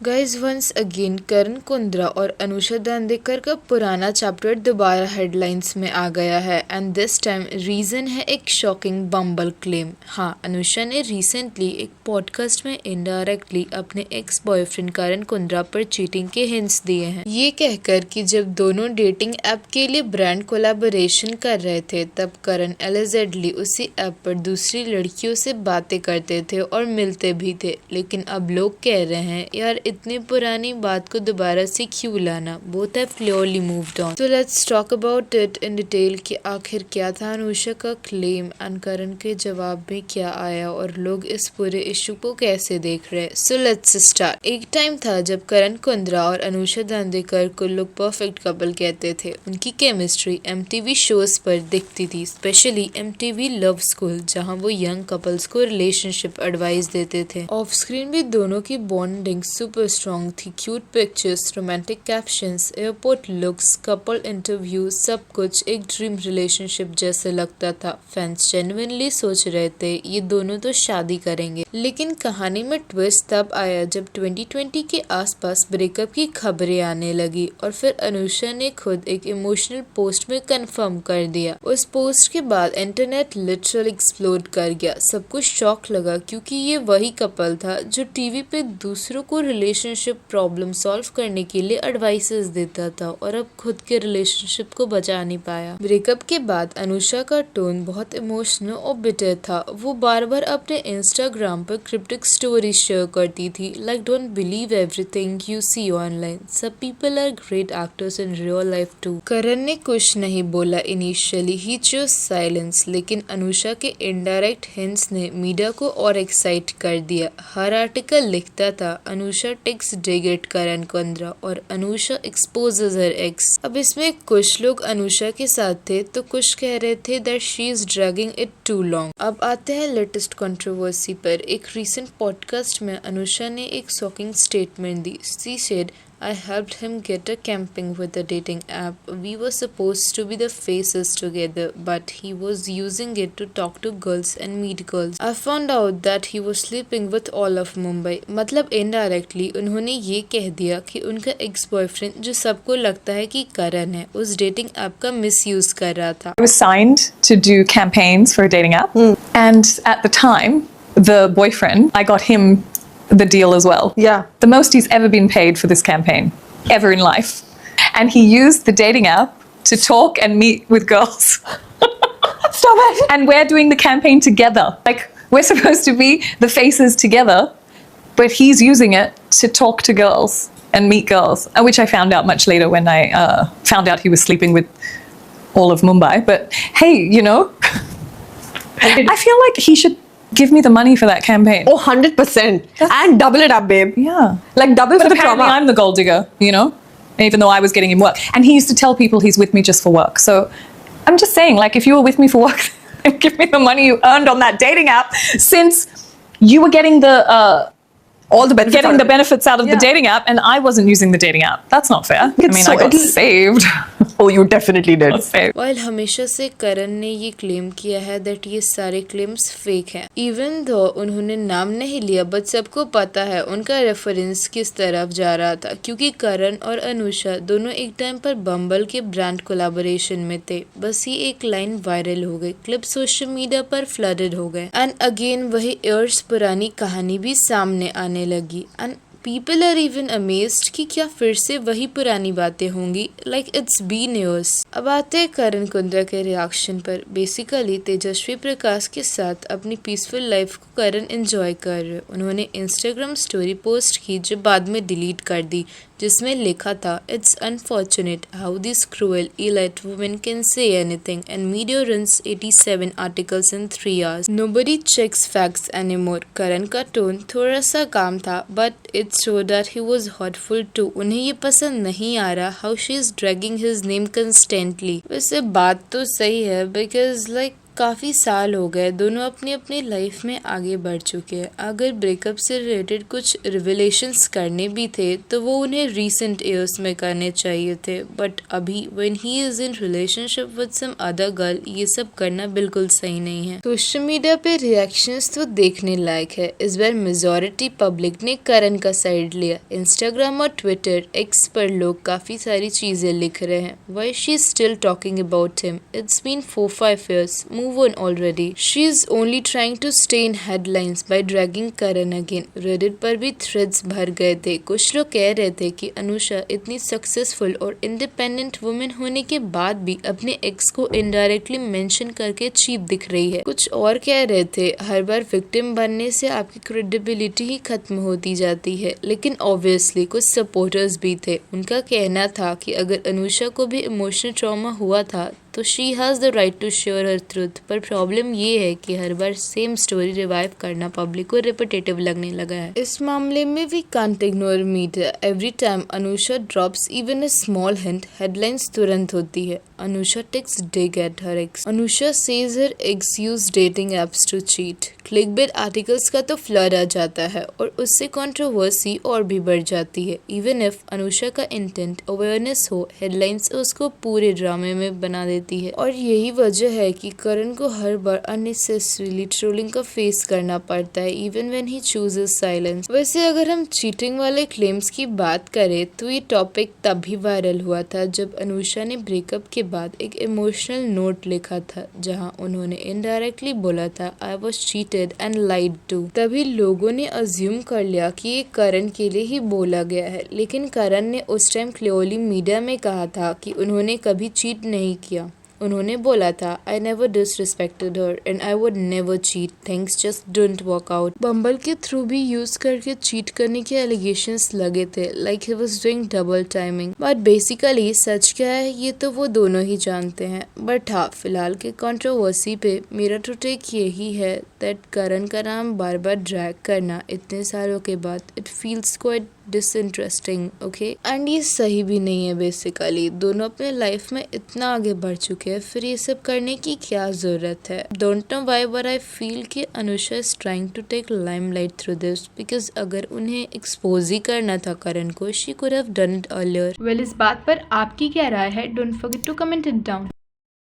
Guys once again करण कुंद्रा और अनुषा दांदेकर का पुराना चैप्टर दोबारा हेडलाइंस में आ गया है एंड दिस टाइम रीजन है एक शॉकिंग बम्बल क्लेम। हाँ, अनुषा ने रिसेंटली एक पॉडकास्ट में इनडायरेक्टली अपने एक्स बॉयफ्रेंड करण कुंद्रा पर चीटिंग के हिंट्स दिए हैं, ये कहकर कि जब दोनों डेटिंग ऐप के लिए ब्रांड कोलैबोरेशन कर रहे थे तब करण एलिजेडली उसी ऐप पर दूसरी लड़कियों से बातें करते थे और मिलते भी थे। लेकिन अब लोग कह रहे हैं यार इतनी पुरानी बात को दोबारा से क्यों लाना, both have clearly moved on. तो let's talk about it in detail कि आखिर क्या था अनुषा का क्लेम एंड करण के जवाब में क्या आया और लोग इस पूरे इशू को कैसे देख रहे हैं। So let's start. एक टाइम था जब करण कुंद्रा और अनुषा दांदेकर को लोग परफेक्ट कपल कहते थे। उनकी केमिस्ट्री MTV शोज पर दिखती थी, स्पेशली MTV लव स्कूल, जहाँ वो यंग कपल्स को रिलेशनशिप एडवाइस देते थे। ऑफ स्क्रीन भी दोनों की बॉन्डिंग सुपर स्ट्रॉन्ग थी। Cute pictures, romantic captions, airport looks, couple interview, सब कुछ एक ड्रीम रिलेशनशिप जैसे लगता था। फैंस जेन्युइनली सोच रहे थे ये दोनों तो शादी करेंगे। लेकिन कहानी में ट्विस्ट तब आया जब 2020 के आसपास ब्रेकअप की खबरें आने लगी और फिर अनुषा ने खुद एक इमोशनल पोस्ट में कंफर्म कर दिया। उस पोस्ट के बाद इंटरनेट लिटरली एक्सप्लोड कर गया। सबको शॉक लगा क्योंकि ये वही कपल था जो टीवी पे दूसरों को रिलेशनशिप प्रॉब्लम सॉल्व करने के लिए एडवाइसेस देता था और अब खुद के रिलेशनशिप को बचा नहीं पाया। ब्रेकअप के बाद अनुषा का टोन बहुत इमोशनल और बिटर था। वो बार बार अपने इंस्टाग्राम पर क्रिप्टिक स्टोरी शेयर करती थी, like don't believe everything you see online, सब people are great actors in real life too. Karan ने कुछ नहीं बोला इनिशियली, ही चूज साइलेंस, लेकिन अनुषा के इनडायरेक्ट हिंट्स ने मीडिया को और एक्साइट कर दिया। हर आर्टिकल लिखता था अनुषा टेक्स डिग करण कुंद्रा और अनुषा एक्सपोजेस हर एक्स। अब इसमें कुछ लोग अनुषा के साथ थे तो कुछ कह रहे थे that she is dragging it too long. अब आते हैं लेटेस्ट कंट्रोवर्सी पर। एक रिसेंट पॉडकास्ट में अनुषा ने एक shocking statement the. She said, I helped him get a camping with a dating app. We were supposed to be the faces together, but he was using it to talk to girls and meet girls. I found out that he was sleeping with all of Mumbai. मतलब indirectly उन्होंने ये कह दिया कि उनका ex boyfriend, जो सबको लगता है कि करण है, उस डेटिंग ऐप का मिसयूज कर रहा था। I was signed to do campaigns for a dating app, and at the time, the boyfriend, I got him the deal as well. Yeah. The most he's ever been paid for this campaign, ever in life. And he used the dating app to talk and meet with girls. Stop it! And we're doing the campaign together. Like, we're supposed to be the faces together, but he's using it to talk to girls and meet girls, which I found out much later when I found out he was sleeping with all of Mumbai. But hey, you know, I feel like he should give me the money for that campaign. Oh, 100%. And double it up, babe. Yeah. Like double But for the apparently trauma. I'm the gold digger, you know, even though I was getting him work. And he used to tell people he's with me just for work. So I'm just saying, like, if you were with me for work, give me the money you earned on that dating app, since you were getting the All the benefits getting out the of it. benefits out of the Yeah. dating app, and I wasn't using the dating app. That's not fair. I It's mean, so- I got it'll- saved. Oh, you definitely did. Got saved. While हमेशा से करण ने ये claim किया है that ये सारे claims fake हैं, even though उन्होंने नाम नहीं लिया, बट सबको पता है उनका रेफरेंस किस तरफ जा रहा था, क्योंकि करण और अनुषा दोनों एक टाइम पर बम्बल के ब्रांड कोलैबोरेशन में थे। बस ये एक लाइन वायरल हो गई, क्लिप सोशल मीडिया पर फ्लडेड हो गए एंड अगेन वही इयर्स पुरानी कहानी भी सामने आने लगी and people are even amazed कि क्या फिर से वही पुरानी बातें होंगी, लाइक इट्स बीन ईयर्स। अब आते हैं करण कुंद्रा के रिएक्शन पर। बेसिकली तेजस्वी प्रकाश के साथ अपनी पीसफुल लाइफ को करण एंजॉय कर रहे। उन्होंने इंस्टाग्राम स्टोरी पोस्ट की जो बाद में डिलीट कर दी, जिसमें लिखा था, it's unfortunate how this cruel elite women can say anything and media runs 87 articles in 3 hours. Nobody checks facts anymore. Karan का टोन थोड़ा सा काम था, but it show that he was hurtful too. उन्हें ये पसंद नहीं आ रहा how she is dragging his name constantly. वैसे बात तो सही है, बिकॉज लाइक काफ़ी साल हो गए, दोनों अपनी अपनी लाइफ में आगे बढ़ चुके हैं। अगर ब्रेकअप से रिलेटेड कुछ रिविलेशंस करने भी थे तो वो उन्हें रीसेंट ईयर्स में करने चाहिए थे, बट अभी when he is in relationship with some other girl ये सब करना बिल्कुल सही नहीं है। सोशल मीडिया पे रिएक्शंस तो देखने लायक है। इस बार मेजॉरिटी पब्लिक ने करण का साइड लिया। इंस्टाग्राम और ट्विटर एक्स पर लोग काफ़ी सारी चीज़ें लिख रहे हैं। Why she is still talking about him, it's been 4-5 years, move on already. She is only trying to stay in headlines by dragging Karan again. Reddit पर भी threads भर गए थे। कुछ लोग कह रहे थे कि अनुषा इतनी सक्सेसफुल और इंडिपेंडेंट वुमेन होने के बाद भी अपने एक्स को इनडायरेक्टली मेंशन करके चीप दिख रही है। कुछ और कह रहे थे हर बार विक्टिम बनने से आपकी क्रेडिबिलिटी ही खत्म होती जाती है। लेकिन ऑब्वियसली कुछ सपोर्टर्स भी थे। उनका कहना था कि अगर अनुषा को भी इमोशनल ट्रॉमा हुआ था तो she has the right to share her truth. पर प्रॉब्लम ये है कि हर बार सेम स्टोरी रिवाइव करना पब्लिक को रिपीटेटिव लगने लगा है। इस मामले में we can't ignore media. Every time Anusha drops even a small hint, headlines तुरंत होती है। Anusha takes dig at her ex. Anusha says her ex use dating apps to cheat. Clickbait articles का तो फ्लड आ जाता है और उससे कंट्रोवर्सी और भी बढ़ जाती है। इवन इफ अनुषा का इंटेंट अवेयरनेस हो, हेडलाइंस उसको पूरे ड्रामे में बना देती है। और यही वजह है कि करण को हर बार अननेसेसरीली ट्रोलिंग का फेस करना पड़ता है, even when he chooses silence. वैसे अगर हम चीटिंग वाले क्लेम्स की बात करें तो ये टॉपिक तभी वायरल हुआ था जब अनुषा ने ब्रेकअप के बाद एक इमोशनल नोट लिखा था जहां उन्होंने इनडायरेक्टली बोला था I was cheated and lied to. तभी लोगों ने अज्यूम कर लिया कि ये करण के लिए ही बोला गया है, लेकिन करण ने उस टाइम क्लियरली मीडिया में कहा था कि उन्होंने कभी चीट नहीं किया। उन्होंने बोला था I never disrespected her and I would never cheat, things just don't work out. Bumble के थ्रू भी यूज करके चीट करने के एलिगेशंस लगे थे, like he was doing double timing. But basically सच क्या है ये तो वो दोनों ही जानते हैं। बट हाँ, फिलहाल के कंट्रोवर्सी पे मेरा तो टेक यही है दैट करण का नाम बार बार ड्रैग करना इतने सालों के बाद it feels quite disinteresting, okay. And ये सही भी नहीं है। बेसिकली दोनों अपने लाइफ में इतना आगे बढ़ चुके हैं, फिर ये सब करने की क्या जरूरत है। Don't know why but I feel कि Anusha is trying to take limelight through this, because अगर उन्हें एक्सपोज ही करना था करण को, she could have done it earlier. Well, इस बात पर आपकी क्या राय है? Don't forget to comment it down.